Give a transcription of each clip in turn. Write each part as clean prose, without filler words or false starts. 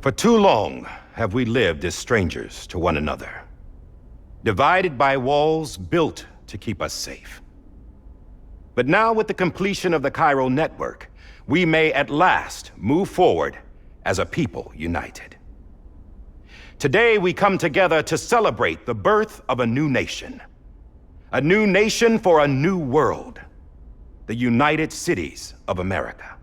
For too long have we lived as strangers to one another, divided by walls built to keep us safe. But now, with the completion of the chiral network, we may at last move forward as a people united. Today, we come together to celebrate the birth of a new nation. A new nation for a new world. The United Cities of America.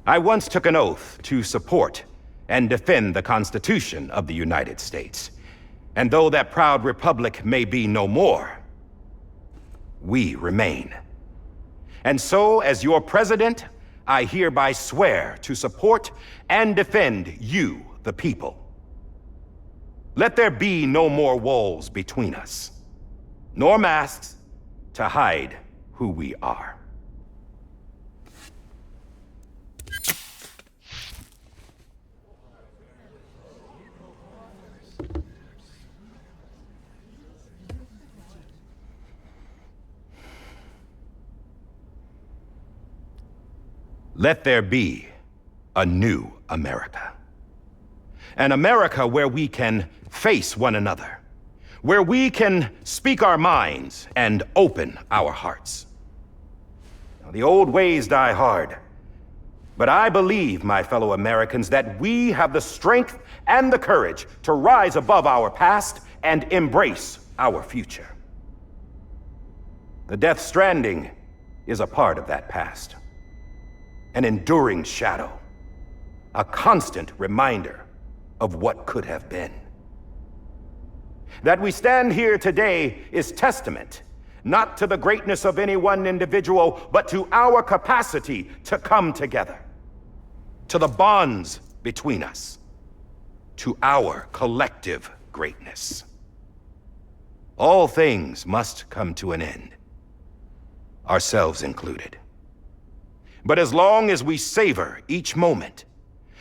I once took an oath to support and defend the Constitution of the United States. And though that proud republic may be no more, we remain. And so, as your president, I hereby swear to support and defend you, the people. Let there be no more walls between us, nor masks to hide who we are. Let there be a new America. An America where we can face one another, where we can speak our minds and open our hearts. Now, the old ways die hard, but I believe, my fellow Americans, that we have the strength and the courage to rise above our past and embrace our future. The Death Stranding is a part of that past. An enduring shadow, a constant reminder of what could have been. That we stand here today is testament, not to the greatness of any one individual, but to our capacity to come together, to the bonds between us, to our collective greatness. All things must come to an end, ourselves included. But as long as we savor each moment,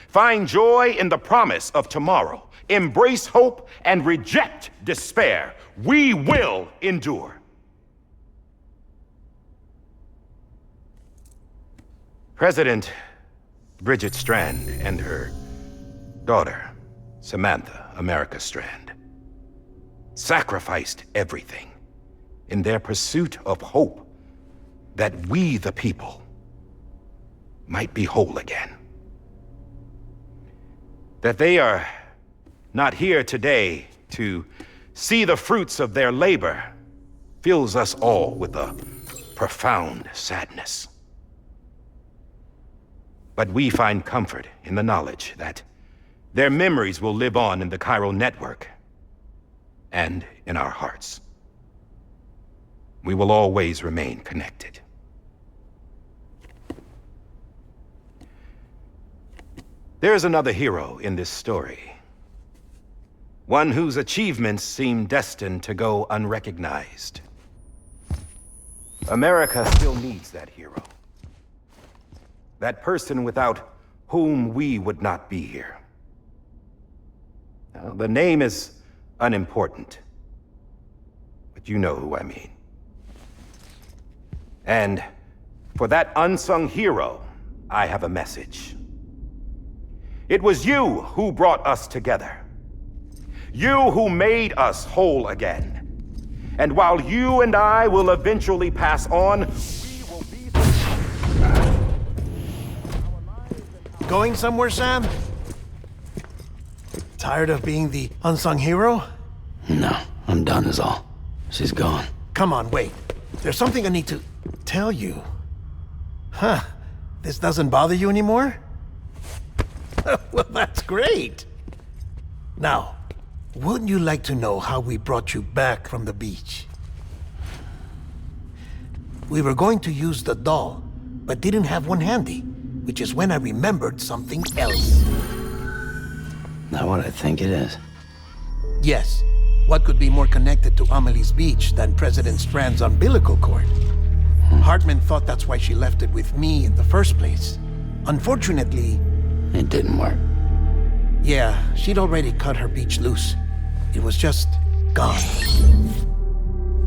find joy in the promise of tomorrow, embrace hope, and reject despair, we will endure. President Bridget Strand and her daughter, Samantha America Strand, sacrificed everything in their pursuit of hope that we, the people, might be whole again. That they are not here today to see the fruits of their labor fills us all with a profound sadness. But we find comfort in the knowledge that their memories will live on in the chiral network and in our hearts. We will always remain connected. There's another hero in this story. One whose achievements seem destined to go unrecognized. America still needs that hero. That person without whom we would not be here. Now, the name is unimportant, but you know who I mean. And for that unsung hero, I have a message. It was you who brought us together. You who made us whole again. And while you and I will eventually pass on, we will be... Going somewhere, Sam? Tired of being the unsung hero? No, I'm done is all. She's gone. Come on, wait. There's something I need to tell you. Huh. This doesn't bother you anymore? Well, that's great. Now, wouldn't you like to know how we brought you back from the beach? We were going to use the doll, but didn't have one handy, which is when I remembered something else. Not what I think it is. Yes. What could be more connected to Amelie's beach than President Strand's umbilical cord? Hartman thought that's why she left it with me in the first place. Unfortunately... It didn't work. Yeah, she'd already cut her beach loose. It was just gone.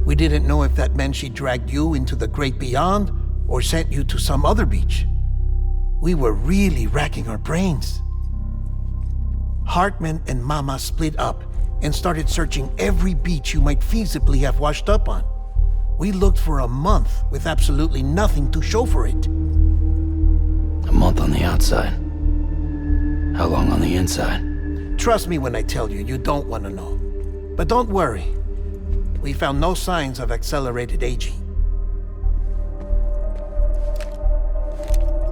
We didn't know if that meant she dragged you into the great beyond or sent you to some other beach. We were really racking our brains. Hartman and Mama split up and started searching every beach you might feasibly have washed up on. We looked for a month with absolutely nothing to show for it. A month on the outside. How long on the inside? Trust me when I tell you, you don't want to know. But don't worry. We found no signs of accelerated aging.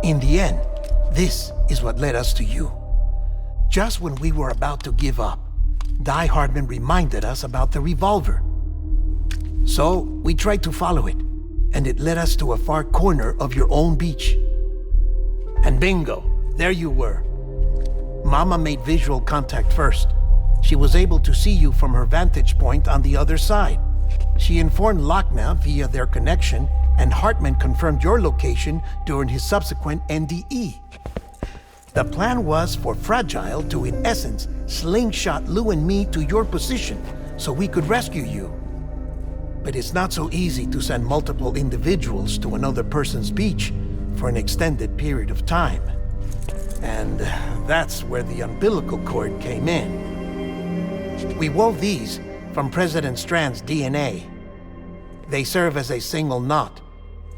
In the end, this is what led us to you. Just when we were about to give up, Die Hardman reminded us about the revolver. So, we tried to follow it, and it led us to a far corner of your own beach. And bingo, there you were. Mama made visual contact first. She was able to see you from her vantage point on the other side. She informed Lochner via their connection, and Hartman confirmed your location during his subsequent NDE. The plan was for Fragile to, in essence, slingshot Lou and me to your position so we could rescue you. But it's not so easy to send multiple individuals to another person's beach for an extended period of time. And that's where the umbilical cord came in. We wove these from President Strand's DNA. They serve as a single knot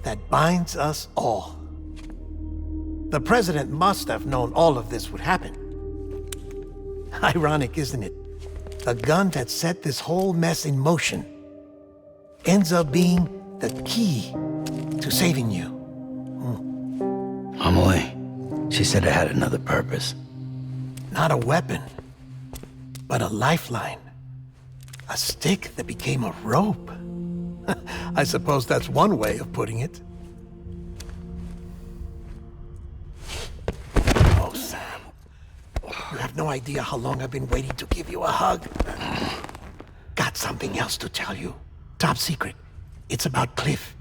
that binds us all. The President must have known all of this would happen. Ironic, isn't it? The gun that set this whole mess in motion ends up being the key to saving you. Amelie, she said it had another purpose. Not a weapon, but a lifeline. A stick that became a rope. I suppose that's one way of putting it. Oh, Sam. You have no idea how long I've been waiting to give you a hug. Got something else to tell you. Top secret. It's about Cliff.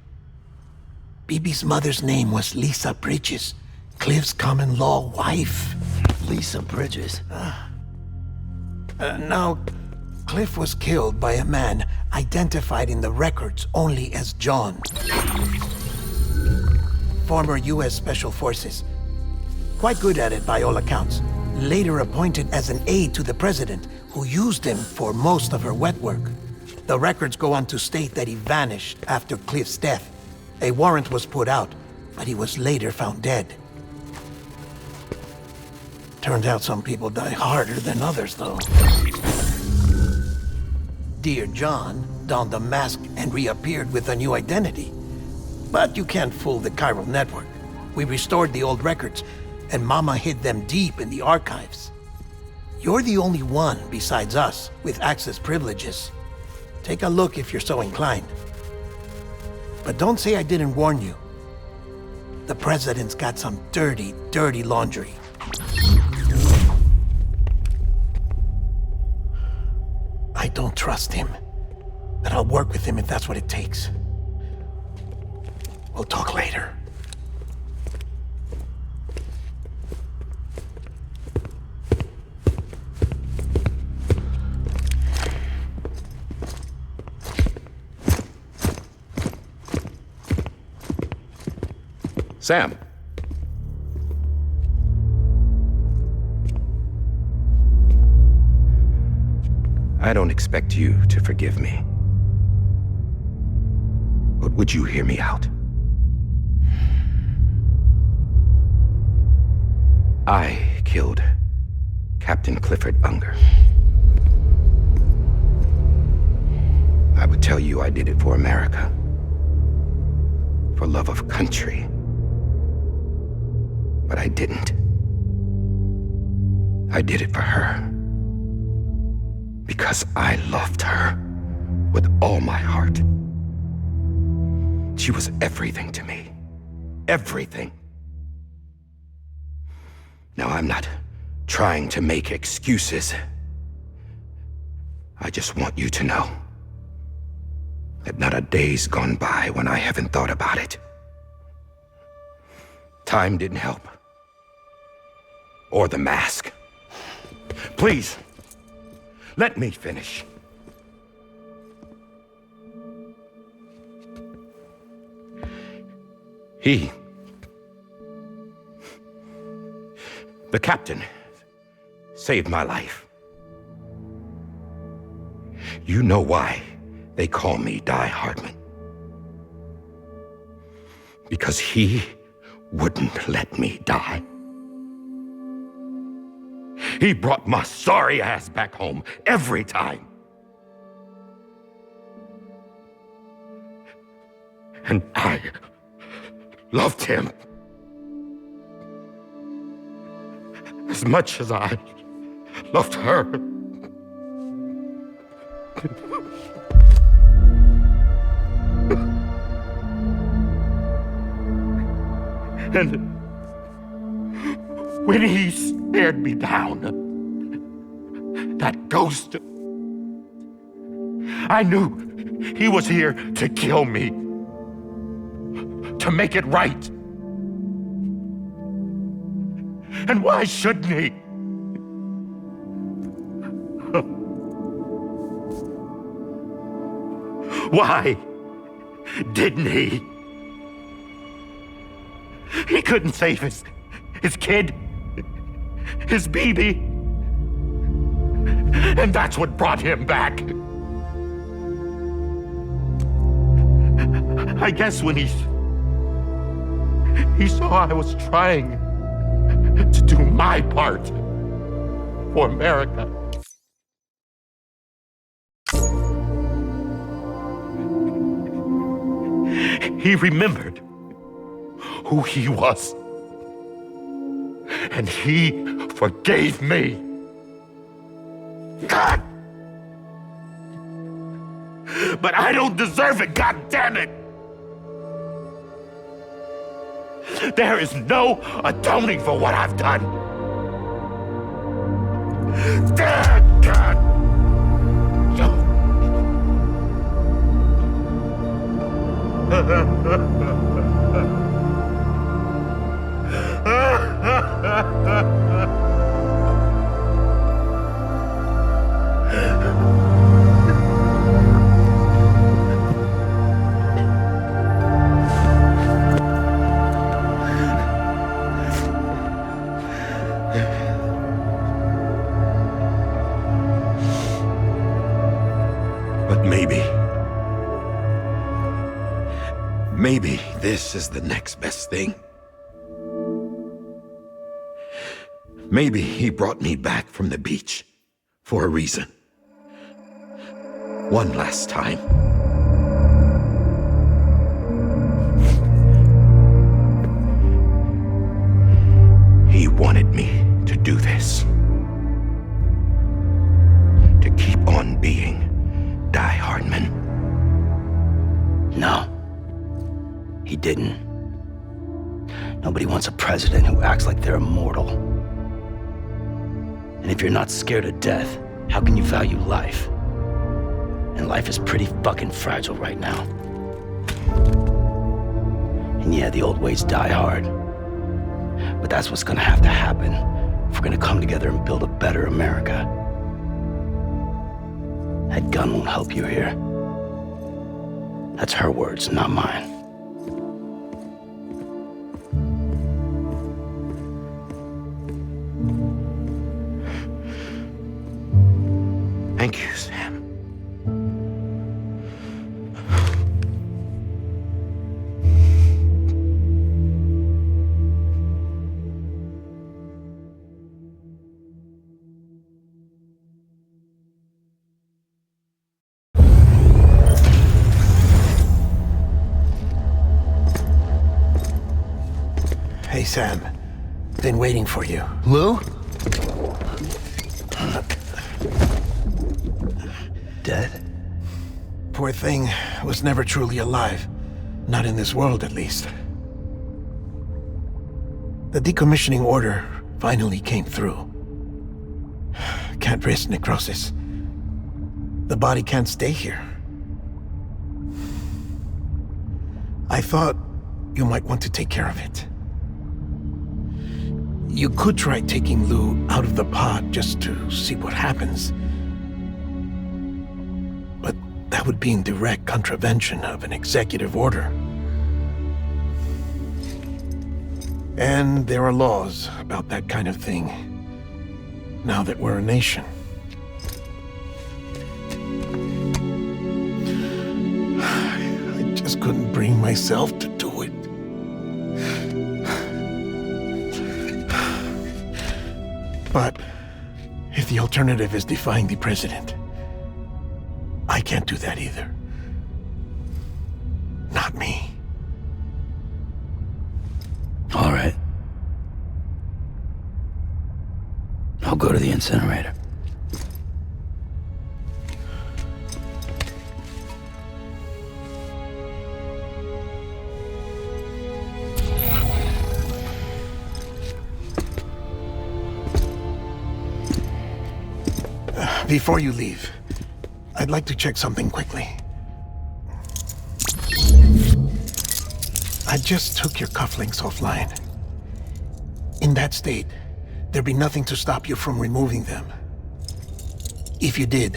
Bibi's mother's name was Lisa Bridges, Cliff's common-law wife. Lisa Bridges? Now, Cliff was killed by a man identified in the records only as John. Former U.S. Special Forces. Quite good at it by all accounts. Later appointed as an aide to the president, who used him for most of her wet work. The records go on to state that he vanished after Cliff's death. A warrant was put out, but he was later found dead. Turned out some people die harder than others, though. Dear John donned a mask and reappeared with a new identity. But you can't fool the chiral network. We restored the old records, and Mama hid them deep in the archives. You're the only one besides us with access privileges. Take a look if you're so inclined. But don't say I didn't warn you. The president's got some dirty, dirty laundry. I don't trust him, but I'll work with him if that's what it takes. We'll talk later. Sam. I don't expect you to forgive me. But would you hear me out? I killed Captain Clifford Unger. I would tell you I did it for America. For love of country. But I didn't. I did it for her. Because I loved her with all my heart. She was everything to me. Everything. Now, I'm not trying to make excuses. I just want you to know that not a day's gone by when I haven't thought about it. Time didn't help. Or the mask. Please, let me finish. The captain saved my life. You know why they call me Die Hardman. Because he wouldn't let me die. He brought my sorry ass back home every time. And I loved him as much as I loved her. And when he stared me down, that ghost, I knew he was here to kill me, to make it right. And why shouldn't he? Why didn't he? He couldn't save his kid, his baby. And that's what brought him back. I guess when he saw I was trying to do my part for America. He remembered who he was. And he forgave me. God! But I don't deserve it, God damn it! There is no atoning for what I've done. Damn, God! But maybe this is the next best thing. Maybe he brought me back from the beach for a reason. One last time. He wanted me to do this. To keep on being Die Hardman. No. He didn't. Nobody wants a president who acts like they're immortal. And if you're not scared of death, how can you value life? And life is pretty fucking fragile right now. And yeah, the old ways die hard. But that's what's gonna have to happen if we're gonna come together and build a better America. That gun won't help you here. That's her words, not mine. Thank you, Sam. Hey, Sam. Been waiting for you. Lou? Dead? Poor thing was never truly alive. Not in this world, at least. The decommissioning order finally came through. Can't risk necrosis. The body can't stay here. I thought you might want to take care of it. You could try taking Lou out of the pod just to see what happens. But that would be in direct contravention of an executive order. And there are laws about that kind of thing. now that we're a nation. I just couldn't bring myself to do it. But if the alternative is defying the president, I can't do that either. Not me. All right. I'll go to the incinerator. Before you leave, I'd like to check something quickly. I just took your cufflinks offline. In that state, there'd be nothing to stop you from removing them. If you did,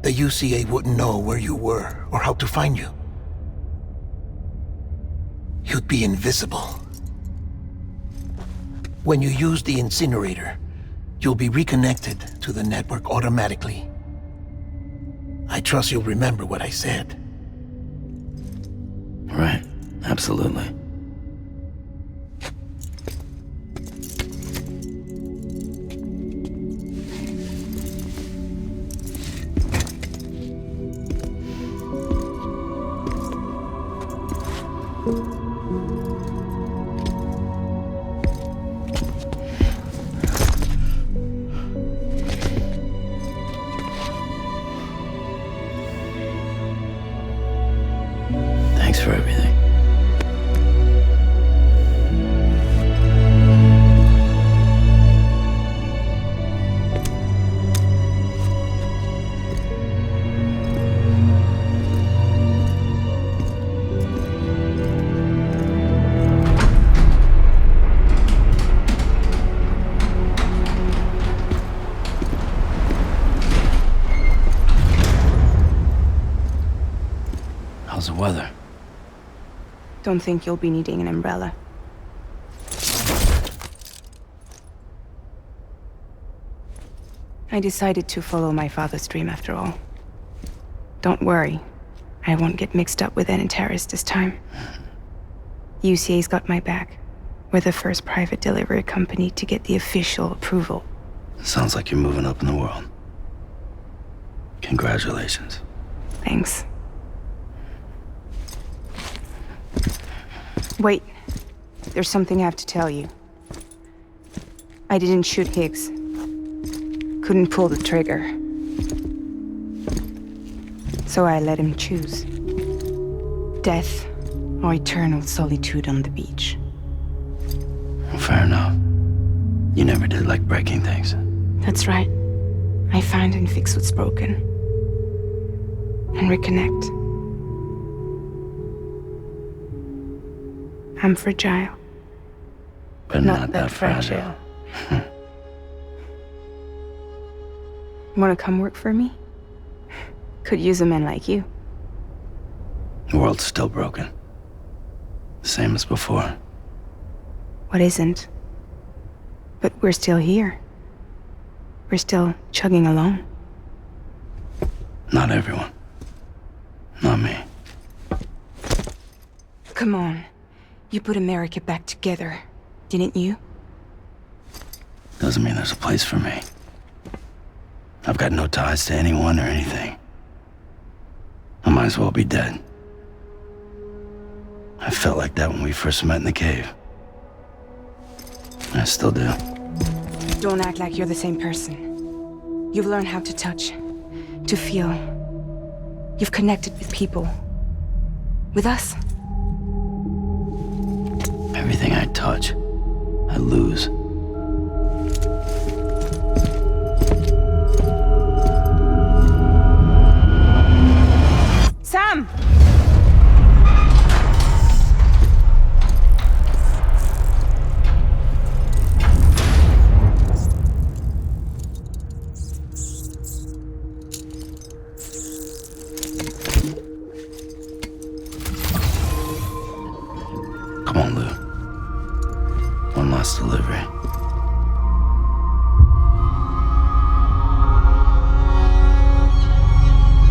the UCA wouldn't know where you were or how to find you. You'd be invisible. When you use the incinerator, you'll be reconnected to the network automatically. I trust you'll remember what I said. Right. Absolutely. Thanks for everything. How's the weather? Don't think you'll be needing an umbrella. I decided to follow my father's dream after all. Don't worry, I won't get mixed up with any terrorists this time. UCA's got my back. We're the first private delivery company to get the official approval. Sounds like you're moving up in the world. Congratulations. Thanks. Wait, there's something I have to tell you. I didn't shoot Higgs. Couldn't pull the trigger. So I let him choose. Death or eternal solitude on the beach. Well, fair enough. You never did like breaking things. That's right. I find and fix what's broken. And reconnect. I'm fragile. But not that fragile. Wanna come work for me? Could use a man like you. The world's still broken. Same as before. What isn't? But we're still here. We're still chugging along. Not everyone. Not me. Come on. You put America back together, didn't you? Doesn't mean there's a place for me. I've got no ties to anyone or anything. I might as well be dead. I felt like that when we first met in the cave. I still do. Don't act like you're the same person. You've learned how to touch, to feel. You've connected with people. With us. Everything I touch, I lose. Sam! Come on, Lou. One last delivery.